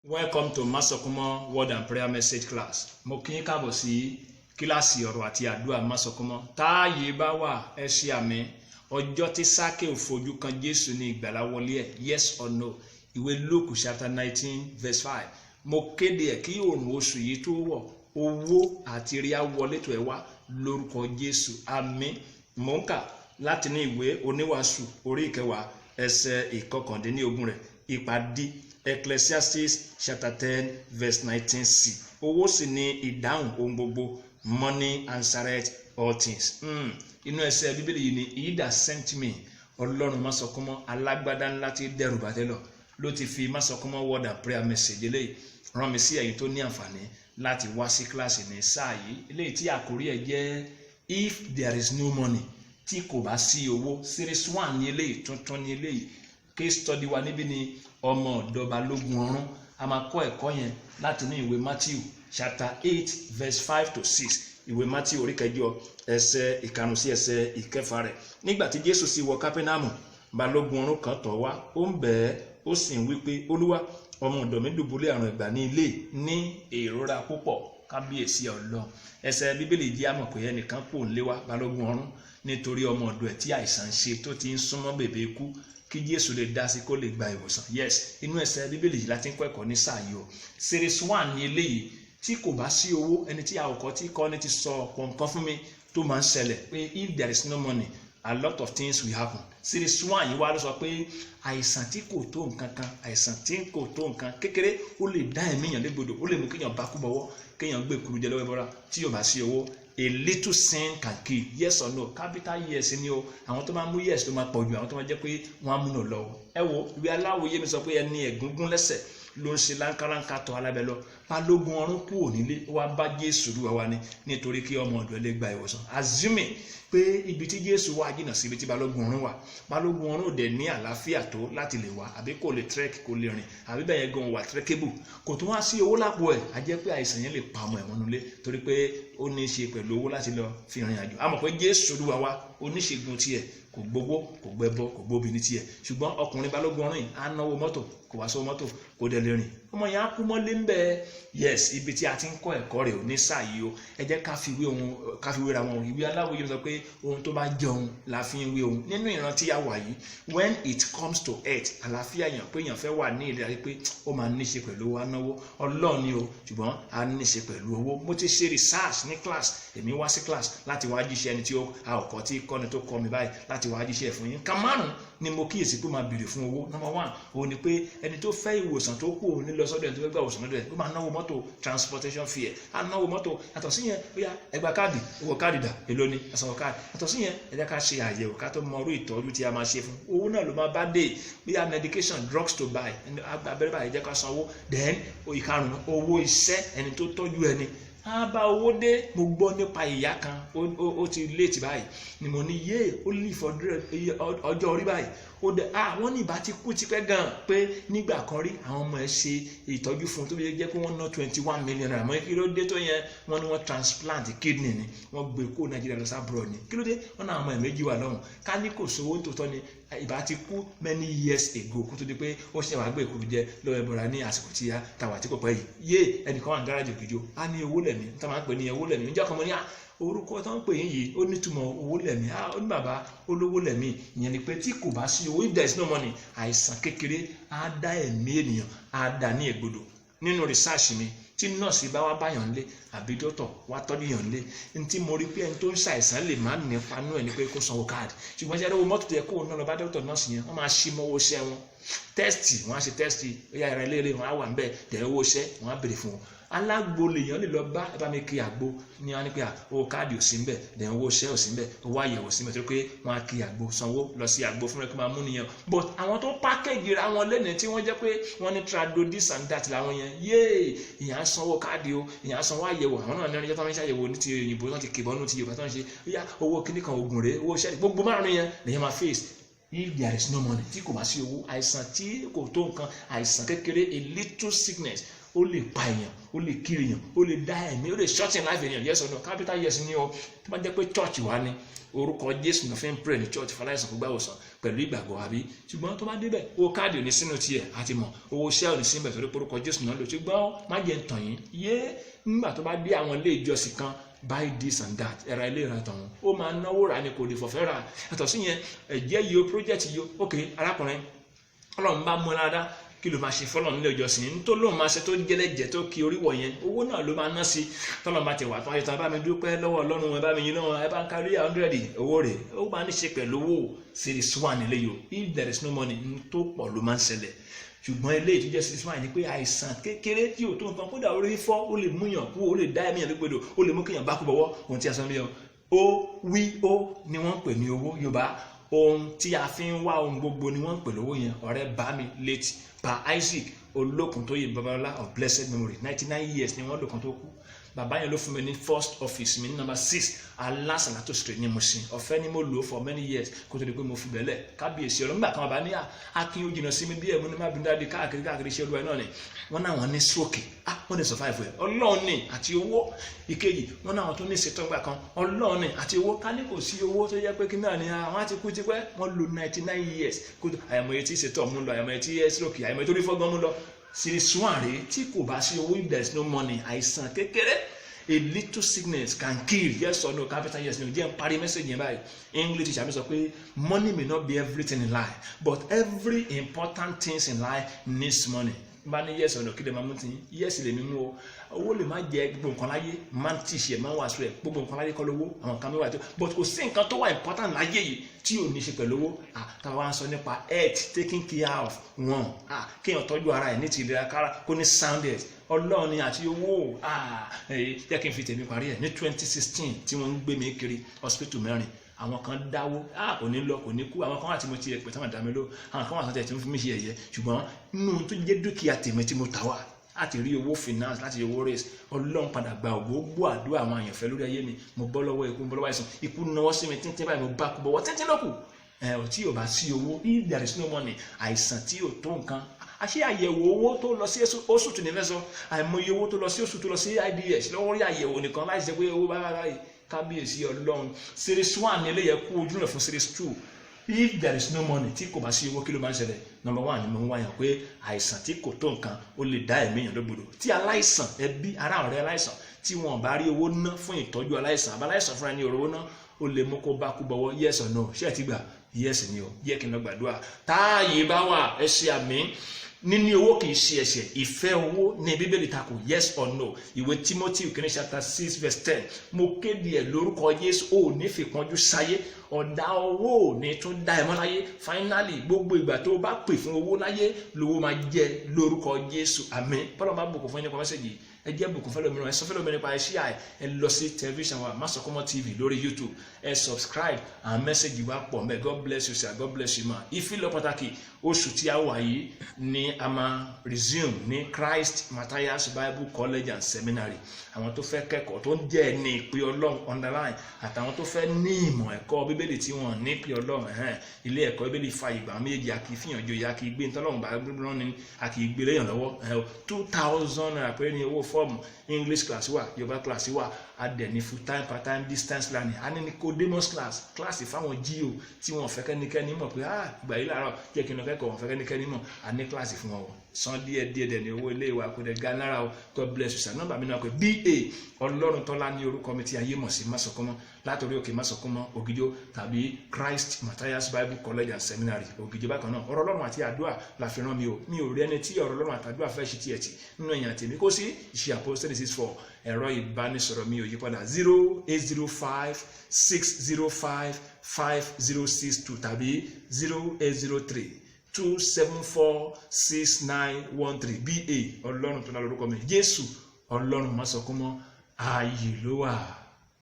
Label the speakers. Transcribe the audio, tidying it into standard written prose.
Speaker 1: Welcome to Masokumo Word and Prayer Message Class. Mo kí yín káàbọ̀ sí kíláàsì ọ̀rọ̀ àti àdúrà Masokumo. Táàyè bá wà ẹ ṣe àmín. Ọjọ́ tí Sákéù fojú kan Jésù ní ìgbàlà wọlé ẹ̀, yes or no. Ìwé Luke chapter 19 verse 5. Mo kéde ẹ̀ kí òòrùn oṣù yìí tó wọ̀, owó àti ríà wọlé tó ẹ wá lórúkọ Jésù. Àmín. Mo ń kà láti ní ìwé Oníwàásù orí ìkẹwàá ẹsẹ̀ ìkọkàndínlógún rẹ̀. Ìpàdé Ecclesiastes chapter 10 verse 19c. Owó sì ni ìdáhùn ohun gbogbo. Money answereth all things. Inú ẹsẹ̀ Bíbélì yìí ni he that sent me. Ọlọ́run Masokumo alágbádá ńlá tí dẹrù bàtẹ́ lọ ló ti fi Masokumo Word and Prayer Message eléyìí rán mi sí ẹ̀yin tó ní àǹfààní láti wá sí kíláàsì ní sáà yìí. Eléyìí tí àkórí ẹ̀ jẹ́ if there is no money. Tí kò bá sí owó. Series 1 ní eléyìí, tuntun ní eléyìí. Case study wa níbí ni ọmọ ọ̀dọ̀ balógun ọ̀run. A máa kọ́ ẹ̀kọ́ yẹn láti ní ìwé Matthew chapter 8 verse 5 to 6. Ìwé Matthew orí kẹjọ ẹsẹ̀ ìkarùn sí ẹsẹ̀ ìkẹfà rẹ̀. Nígbà tí Jésù sì wọ Kápẹ́námù, balógun ọ̀run kan tọ̀ wá, ó ń bẹ̀ ẹ́, ó sì ń wí pé, Olúwa, ọmọ ọ̀dọ̀ mi dùbúlẹ̀ àrùn ẹ̀gbà ní ilé ní ìrora púpọ̀. Kábíyèsí Ọlọ́run. Ẹsẹ̀ Bíbélì jẹ́ àmọ̀ pé ẹnìkan kò ń lé wá balógun ọ̀run nítorí ọmọ ọ̀dọ̀ ẹ̀ tí àìsàn ṣe tó ti ń súnmọ́ bèbè ikú kí Jésù lè dá sí kó lè gba ìwòsàn. Yes, inú ẹsẹ̀ Bíbélì yìí láti ń kọ́ ẹ̀kọ́ ní sáà yìí o. Series 1 ní eléyìí. Tí kò bá sí owó, ẹni tí àwòkọ́ tí kọ́ ní ti sọ ọ̀pọ̀ nǹkan fún mi tó máa ń ṣẹlẹ̀ pé if there is no money, a lot of things will happen. Series 1 yìí wá ló sọ pé àìsàn tí kò tó nǹkan kan, àìsàn tí kò tó nǹkan kékeré ó lè dá ẹ̀mí yàn légbodò, ó lè mú kéèyàn bá kú bọ̀wọ́, kéèyàn gbé kuru jẹ lọ́wọ́ ìbọra tí yóò bá sí owó. A little sin can kill. Yes or no? Capital yes ni o. Àwọn tó máa mú yes ló máa pọ̀ jù, àwọn tó máa jẹ́ pé wọ́n á múnà lọ. Ẹ wo ìwé Aláwòye mi sọ pé ẹni ẹ̀gúngún lẹ́sẹ̀ ló ń ṣe láńkáláńká tọ̀ alábẹ́ lọ. Balógun ọ̀run kúrò nílé ó wá bá Jésù Olúwa wa ni nítorí kí ọmọ ọ̀dọ̀ lè gba ìwòsàn. Assuming pé ibi tí Jésù wà jìnnà sí ibi tí balógun ọ̀run wà. Balógun ọ̀run ò dẹ̀ ní àlàáfíà tó láti lè wá, àbí kò lè trek, kò lè rìn, àbí bẹ́ẹ̀ yẹn gan wà trekable. Kò tún wá sí owó lápò ẹ̀, á jẹ́ pé àìsàn yẹn lè pa ọmọ ẹ̀wọ̀n nulẹ̀ torí pé ó ní í ṣe pẹ̀lú owó láti lọ fi rìn àjò. A mọ̀ pé Jésù Olúwa wa oníṣègùn tiẹ̀ kò gbowó, kò gbẹbọ, kò gbóbi ní tiẹ̀. Ṣùgbọ́n ọkùnrin balógun ọ̀run yìí á náwó mọ́tò, kò wá sówó mọ́tò, kò dẹ̀ lè rìn. Ọmọ yẹn á kú mọ́lé ń bẹ́ẹ̀. Yes, ibi tí a ti ń kọ́ ẹ̀kọ́ rẹ̀ ò ní sáà yìí o. Ẹ jẹ́ ká fi wéra wọn. Ìwé Aláwòye sọ pé ohun tó bá jẹ́ ohun la fi ń wé ohun. Nínú ìran tí a wà yìí, when it comes to health, àlàáfíà èèyàn pé èèyàn fẹ́ wà ní ìlera pé ó máa ní ṣe pẹ̀lú owó anáwó. Ọlọ́run ni o, ṣùgbọ́n a ní ṣe pẹ̀lú owó. Mo ti ṣe research ní class, èmi wá sí class láti wá jíṣẹ́ ẹni tí a ò kọ́ tí kọ́ni tó kọ́ mi báyìí láti wá jíṣẹ́ fún yín. Nǹkan márùn-ún ni mo kíyèsí pé máa béèrè fún owó. Number 1, òun ni pé ẹni tó fẹ́ ìwòsàn tó kù òun ní lọ sọ́dọ̀ ẹni tó fẹ́ gba ìwòsàn lọ́dọ̀ ẹ̀, ó máa náwó mọ́tò, transportation fare, á náwó mọ́tò. Yàtọ̀ sí yẹn, ó yá ẹ gba káàdì, owó káàdì dà, èló ni ẹ sanwó káàdì. Yàtọ̀ sí yẹn, ẹ jẹ́ ká ṣe àyẹ̀wò ká tó mọ irú ìtọ́jú tí a máa ṣe fún. Owó náà ló máa bá dé. Bí i medication, drugs to buy, abẹ́rẹ́ báyìí jẹ́ ká sanwó. Then ìkarùn-ún, owó iṣẹ́ ẹni tó tọ́jú ẹni. A bá owó dé. Mo gbọ́ nípa ìyá kan, ó ti léètì báyìí ni mo ní ó lè fọdúrẹ́ ọjọ́ orí báyìí. Ó dẹ wọ́n ní ìbá ti kú tipẹ́ gan pé nígbà kan rí àwọn ọmọ ẹ̀ ṣe ìtọ́jú fún un tó fi jẹ́ pé wọ́n ná 21 million naira. Mọ́ kí ló dé tó yẹn wọ́n ní wọ́n transplant kidney ni wọ́n gbé kó Nàìjíríà lọ sábúrò ni. Kí ló dé wọ́n náà ọmọ ẹ̀ méjì wà lọ́hùn. Ká ní kò sówó tó tọ́ ni ìbá ti kú many years ago kó tó di pé ó ṣe wàá gbé ìkúrú jẹ lọ́wọ́ ẹbọra ní àsìkò tí a tàwa tí kò pẹ́ yìí. Ẹnìkan wà ní gáràjì Òkìjó á ní owó lẹ̀mí tá máa ń pè ní owó lẹ̀mí. Níjọ́ kan mo ní orúkọ tó ń pè yín yìí ó nítumọ̀ owó lẹ̀mí. Ó ní bàbá olówó lẹ̀mí. Ìyẹn ni pé tí kò bá sí owó, if there is no money, àìsàn kékeré á dá ẹ̀mí ènìyàn, á dá ní ègbodò. Nínú research mi, tí nọ́ọ̀sì bá wá báyàn lé àbí dọ́tọ̀ wá tọ́jú yàn lé, ní tí mo rí pé ẹni tó ń ṣàìsàn lè má nípa nú ẹ̀ ni pé kó sanwó káàdì. Ṣùgbọ́n ṣe owó mọ́tò tó yẹ kó náà lọ bá dọ́tọ̀ nọ́ọ̀sì yẹn, wọ́n máa ṣí mọ́ owó iṣẹ́ wọn. Tẹ́sítì wọ́n á ṣe tẹ́sítì, ó yá ara ilé wọn á wà ń bẹ̀, dẹ̀ owó iṣẹ́ wọ́n á béèrè fún wọn. Alágbo lèèyàn lè lọ bá ẹ bá mi kí àgbo ní wọn ní pé owó káàdì ò sí ń bẹ, dẹ̀ owó iṣẹ́ ò sí ń bẹ, owó àyẹ̀wò sí ń bẹ tó pé wọn á kí àgbo sanwó lọ sí àgbo fún rẹ kí máa mú nìyẹn. But àwọn tó pákéjì ra wọn lẹ́nu tí wọ́n jẹ́ pé wọ́n ní trado this and that làwọn yẹn ìyẹn á sanwó káàdì o, ìyẹn á sanwó àyẹ̀wò. Àwọn náà ní ọjọ́ tó ń ṣe àyẹ̀wò ní ti òyìnbó wọn ti kìbọn ní ti Yorùbá tó ń ṣe owó kíní kan oògùn rẹ̀, owó iṣẹ́ gbogbo márùn-ún yẹn lèyàn máa face. If there is no money, tí kò bá sí owó, àìsàn tí kò tó nǹkan, àìsàn kékeré, a little sickness, ó lè pa èèyàn ó lè kiri èèyàn ó lè dá ẹ̀mí ó lè shorten life èèyàn yes or no capital yes ni o tó bá jẹ́ pé church wa ni orúkọ Jésù náà fi ń pray ní church fàlàìsàn kó gbà wòsàn pẹ̀lú ìgbàgbọ́ àbí ṣùgbọ́n tó bá débẹ̀ owó káàdì òní sínú tiẹ̀ àti mọ̀ owó iṣẹ́ òní sínú torí orúkọ Jésù náà lò ṣùgbọ́n má jẹ́ ń tàn yín yé nígbà tó bá dé àwọn ilé ìjọsìn kan buy this and that ẹ̀ra ilé ìra tọ̀hún ó máa náwó rà ní kò lè fọ̀fẹ́ rà yàtọ̀ sí yẹn ẹ̀jẹ̀ yìí o project yìí o ok arákùnrin Ọlọ́run bá mú lára kí ló máa ṣe fọlọ́ nílé ìjọsìn nítorí lóun máa ṣe tó jẹ́lẹ́jẹ́ tó kí oríwọ̀ yẹn owó náà ló máa ná sí tọ́lọ́ máa tẹ̀wà tó ayẹ̀tàn ẹ bá mi dúpẹ́ lọ́wọ́ Ọlọ́run ẹ bá mi yín náà ẹ bá ń kárí 100 owó rẹ̀ ó máa ní ṣe pẹ̀lú owó series 1 nílé yìí o if there is no money tó pọ̀ ló máa ń ṣẹlẹ̀ ṣùgbọ́n eléyìí tó jẹ́ series 1 ni pé àìsàn kékeré tí ò tó nǹkan kódà orí fọ́ ó lè múyàn kú ó lè dá ẹ̀mí yàn lógbòdò ó lè mú kéèyàn bá kú bọ̀wọ́ ohun tí a sọ ní ó wí ó ni wọ́n ń pè ní owó Yorùbá ohun tí a fi ń wá ohun gbogbo ni wọ́n ń pè lówó yẹn ọ̀rẹ́ bá mi létí pa Isaac olókun tó yẹ babalọlá of blessed memory 99 years ni wọ́n lókun tó kú bàbá yẹn ló fún mi ní first office mi ní number 6 alásàlátò street ní Mushin ọ̀fẹ́ ni mo lò for many years kó tó di pé mo fi bẹ̀lẹ̀ kábíyèsí ọ̀rọ̀ nígbà kan bàbá ní akin ó jìnnà sí mi bí ẹ̀mú ní má bí dáadé káàkiri iṣẹ́ olúwa náà ni wọ́n náà wọ́n ní stroke wọ́n ní survive ẹ̀ Ọlọ́run ní àti owó ìkejì wọ́n náà wọ́n tó ní ìṣètọ́gbà kan Ọlọ́run ní àti owó ká ní kò sí owó tó yẹ pé kí náà ni àwọn àti kú tipẹ́ wọ́n lò 99 years kó tó àyàmọ̀ye tí ìṣètọ́ mú lọ àyàmọ̀ye tí stroke àyàmọ̀ye tó rí fọ́gbọ́n mú lọ series 1 rèé tí kò bá sí owó if there is no money àìsàn kékeré a little sickness can kill yes or no capital yes no jẹ́ n parí message yẹn báyìí English teacher mi sọ pé money may not be everything in life but every important things in life needs money bá ní yes or no kí lè máa mú tí yes lè mímú o owó lè má jẹ gbogbo nǹkan láyé máa ń tìṣe máa ń wàásù ẹ gbogbo nǹkan láyé kọ́ lówó àwọn nǹkan mẹ́wàá tó but kò sí nǹkan tó wà important láyé yìí tí ò ní ṣe pẹ̀lú owó táwa wá ń sọ nípa health taking care of one kéèyàn tọ́jú ara ẹ̀ ní ti ìlera kára kó ní sound health Ọlọ́run ni àti owó jẹ́ kí n fi tèmi parí ẹ̀ ní 2016 tí wọ́n ń gbé mi kiri hospital mẹ́rin àwọn kan dáwó kò ní lọ kò ní kú àwọn kan wà tí mo ti pè táwọn dàmí ló àwọn kan wà tó tẹ̀ tí mo fi mí ṣe ẹ̀yẹ ṣùgbọ́n nínú tó jẹ́ dúkìá tèmi tí mo tà wá láti rí owó finance láti rí owó raise Ọlọ́run padà gba ògbó àdúrà àwọn àyànfẹ́ lórí ayé mi mo bọ́ lọ́wọ́ ikú mo bọ́ lọ́wọ́ àìsàn ikú náwó sí mi tíntín báyìí mo bá kú bọ́wọ́ tíntín lókù tí ò bá sí owó if there is no money àìsàn tí ò tó nǹkan àṣé àyẹ̀wò owó tó lọ sí oṣù tó ní fẹ́ sọ àìmọye owó tó lọ sí oṣù tó lọ sí IDS lọ́wọ́ rí àyẹ̀wò nìkan láì ṣe pé owó báyìí kábíyèsí Ọlọ́run series 1 ni eléyẹ kú ojú rẹ̀ fún series 2 if there is no money tí kò bá sí owó kí ló máa ń ṣẹlẹ̀ number 1 ni mo ń wáyàn pé àìsàn tí kò tó nǹkan ó lè dá ẹ̀mí èèyàn lógbòdò tí aláìsàn ẹbí ará ọ̀rẹ́ aláìsàn tí wọn bá rí owó ná fún ìtọ́jú aláìsàn àbáláìsàn fúnra ní òrówó ná ó lè mú kó bá kú bọ̀wọ́ yes or no ṣé ẹ ti gbà yes ni o yẹ kí n lọ gbàdúrà táàyè bá wà ẹ ṣe àmín níní owó kìí ṣe ẹ̀ṣẹ̀ ìfẹ́ owó ní bíbélì takò yes or no ìwé Timothy kìíní chapter 6 verse 10 mo kéde ẹ̀ lórúkọ Jésù ò ní fìpọ́njú sáyé ọ̀dà owó ò ní tún dá ẹ mọ́ láyé finally gbogbo ìgbà tó o bá pè fún owó láyé lówó máa jẹ lórúkọ Jésù àmín bọ́lá máa bùkún fún ẹni nípa mẹ́sẹ̀gì ẹ jẹ́ bùkún fẹ́ lómìnira ẹ sọ fẹ́ lómìnira nípa ẹ ṣíà ẹ lọ sí tẹlifíṣàn wa Masokomo TV lórí YouTube ẹ subscribe àwọn mẹ́sẹ̀gì wa pọ̀ mẹ́ God bless you sir God bless you ma ìfilọ̀ pàtàkì oṣù tí a wà yìí ni a máa resume ní Christ Matthias Bible College and Seminary àwọn tó fẹ́ kẹ́kọ̀ọ́ tó ń jẹ́ ẹni ìpè Ọlọ́run underline àtàwọn tó fẹ́ ní ìmọ̀ ẹ̀kọ́ bíbélì tí wọ́n ní ìpè Ọlọ́run ilé ẹ̀kọ́ bíbélì fa ìgbà méjì a kì í fìyàn joyè a kì í gbé ntọ́lọ́run bá gbọ́dọ̀ ní a kì í gbé léyàn lọ́wọ́ 2,000 naira péré ní owó fọ́ọ̀mù English class wà Yorùbá class wà a dẹ̀ ní full time part time distance learning a ní Nicodemus class fáwọn GO tí wọ́n fẹ́ kẹ́nikẹ́ni mọ̀ pé ìgbà yìí láàárọ̀ jẹ́ kí n lọ kẹ́kọ̀ọ́ wọ́n fẹ́ kẹ́nikẹ́ni mọ̀ a ní class fún wọn san díẹ̀ dẹ̀ ní owó ilé ìwà kò dẹ̀ ga náírà o God bless you sir nọ́mbà mi náà pé BA Ọlọ́run tọ́lá ní orúkọ mi tí ayé mọ̀ sí Masokomo látòrí òkè Masokomo Ògìjó tàbí Christ Matthias Bible College and Seminary Ògìjó bákan náà ọ̀rọ̀ Ọlọ́run àti àdúrà la fi rán mi o mi ò rí ẹni tí ọ̀rọ̀ Ọlọ́run àti àdúrà fẹ́ ṣe tiẹ̀ tì nínú ẹ̀yàn tèmi kó sí ìṣe Apostle 64 ẹ̀rọ ìbánisọ̀rọ̀ mi ò yí padà 0805-605-5062 tàbí 0803-274-6913 BA Ọlọ́run tó lá lórúkọ mi Jésù Ọlọ́run Masokomo ààyè ló wà.